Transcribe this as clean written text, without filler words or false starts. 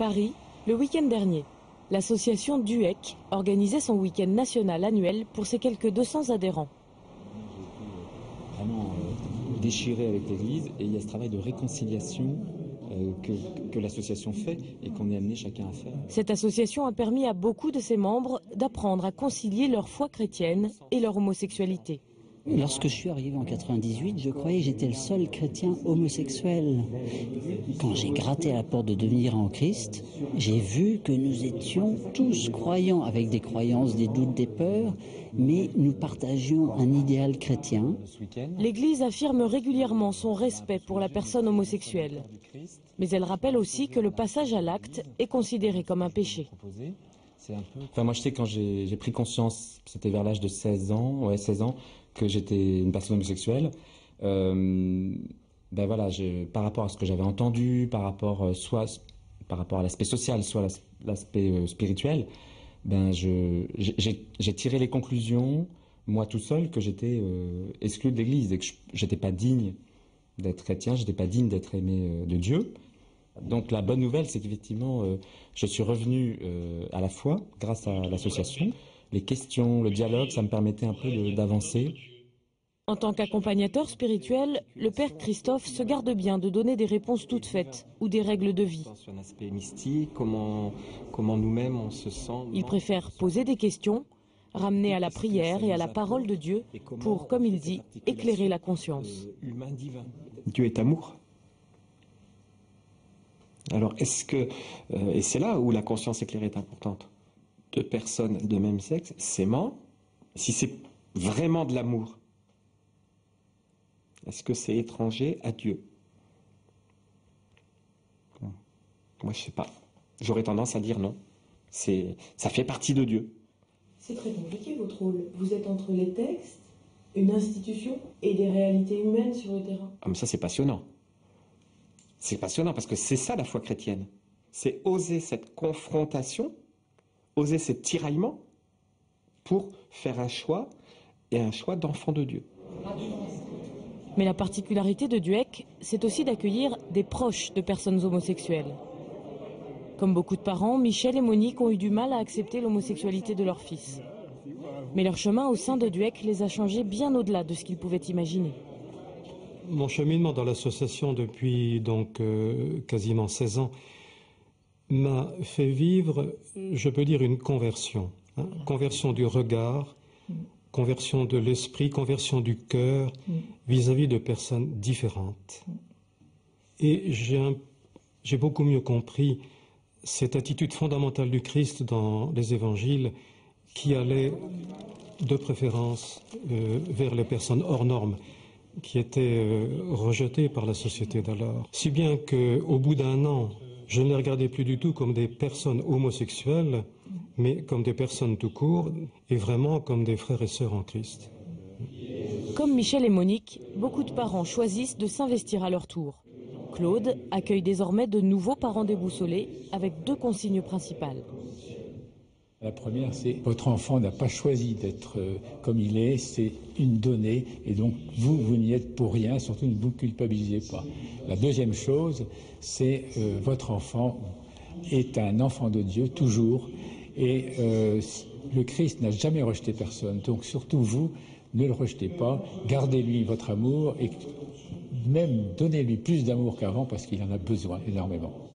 Paris, le week-end dernier, l'association DUEC organisait son week-end national annuel pour ses quelques 200 adhérents. Vraiment déchiré avec l'Église, et il y a ce travail de réconciliation que l'association fait et qu'on est amené chacun à faire. Cette association a permis à beaucoup de ses membres d'apprendre à concilier leur foi chrétienne et leur homosexualité. Lorsque je suis arrivé en 98, je croyais que j'étais le seul chrétien homosexuel. Quand j'ai gratté à la porte de devenir en Christ, j'ai vu que nous étions tous croyants, avec des croyances, des doutes, des peurs, mais nous partagions un idéal chrétien. L'Église affirme régulièrement son respect pour la personne homosexuelle. Mais elle rappelle aussi que le passage à l'acte est considéré comme un péché. Enfin, moi, je sais, quand j'ai pris conscience, c'était vers l'âge de 16 ans, 16 ans, que j'étais une personne homosexuelle. Ben voilà, par rapport à ce que j'avais entendu, soit par rapport à l'aspect social, soit l'aspect spirituel, ben j'ai tiré les conclusions, moi tout seul, que j'étais exclu de l'Église et que j'étais pas digne d'être chrétien, j'étais pas digne d'être aimé de Dieu. Donc la bonne nouvelle, c'est qu'effectivement, je suis revenu à la foi grâce à l'association. Les questions, le dialogue, ça me permettait un peu d'avancer. En tant qu'accompagnateur spirituel, le père Christophe se garde bien de donner des réponses toutes faites ou des règles de vie. Sur un aspect mystique, comment nous-mêmes on se sent. Il préfère poser des questions, ramener à la prière et à la parole de Dieu pour, comme il dit, éclairer la conscience. Humain divin. Dieu est amour. Alors est-ce que, et c'est là où la conscience éclairée est importante, deux personnes de même sexe s'aimant, si c'est vraiment de l'amour, est-ce que c'est étranger à Dieu? Moi, je sais pas. J'aurais tendance à dire non. Ça fait partie de Dieu. C'est très compliqué votre rôle. Vous êtes entre les textes, une institution et des réalités humaines sur le terrain. Ah, mais ça, c'est passionnant. C'est passionnant parce que c'est ça la foi chrétienne. C'est oser cette confrontation, oser ces tiraillements pour faire un choix, et un choix d'enfant de Dieu. Mais la particularité de DUEC, c'est aussi d'accueillir des proches de personnes homosexuelles. Comme beaucoup de parents, Michel et Monique ont eu du mal à accepter l'homosexualité de leur fils. Mais leur chemin au sein de DUEC les a changés bien au-delà de ce qu'ils pouvaient imaginer. Mon cheminement dans l'association depuis donc quasiment 16 ans m'a fait vivre, je peux dire, une conversion. Conversion du regard, conversion de l'esprit, conversion du cœur vis-à-vis de personnes différentes. Et j'ai beaucoup mieux compris cette attitude fondamentale du Christ dans les évangiles qui allait de préférence vers les personnes hors normes, qui étaient rejetées par la société d'alors. Si bien qu'au bout d'un an, je ne les regardais plus du tout comme des personnes homosexuelles, mais comme des personnes tout court, et vraiment comme des frères et sœurs en Christ. Comme Michel et Monique, beaucoup de parents choisissent de s'investir à leur tour. Claude accueille désormais de nouveaux parents déboussolés avec 2 consignes principales. La première, c'est votre enfant n'a pas choisi d'être comme il est, c'est une donnée, et donc vous n'y êtes pour rien, surtout ne vous culpabilisez pas. La deuxième chose, c'est votre enfant est un enfant de Dieu, toujours, et le Christ n'a jamais rejeté personne, donc surtout vous, ne le rejetez pas, gardez-lui votre amour, et même donnez-lui plus d'amour qu'avant, parce qu'il en a besoin énormément.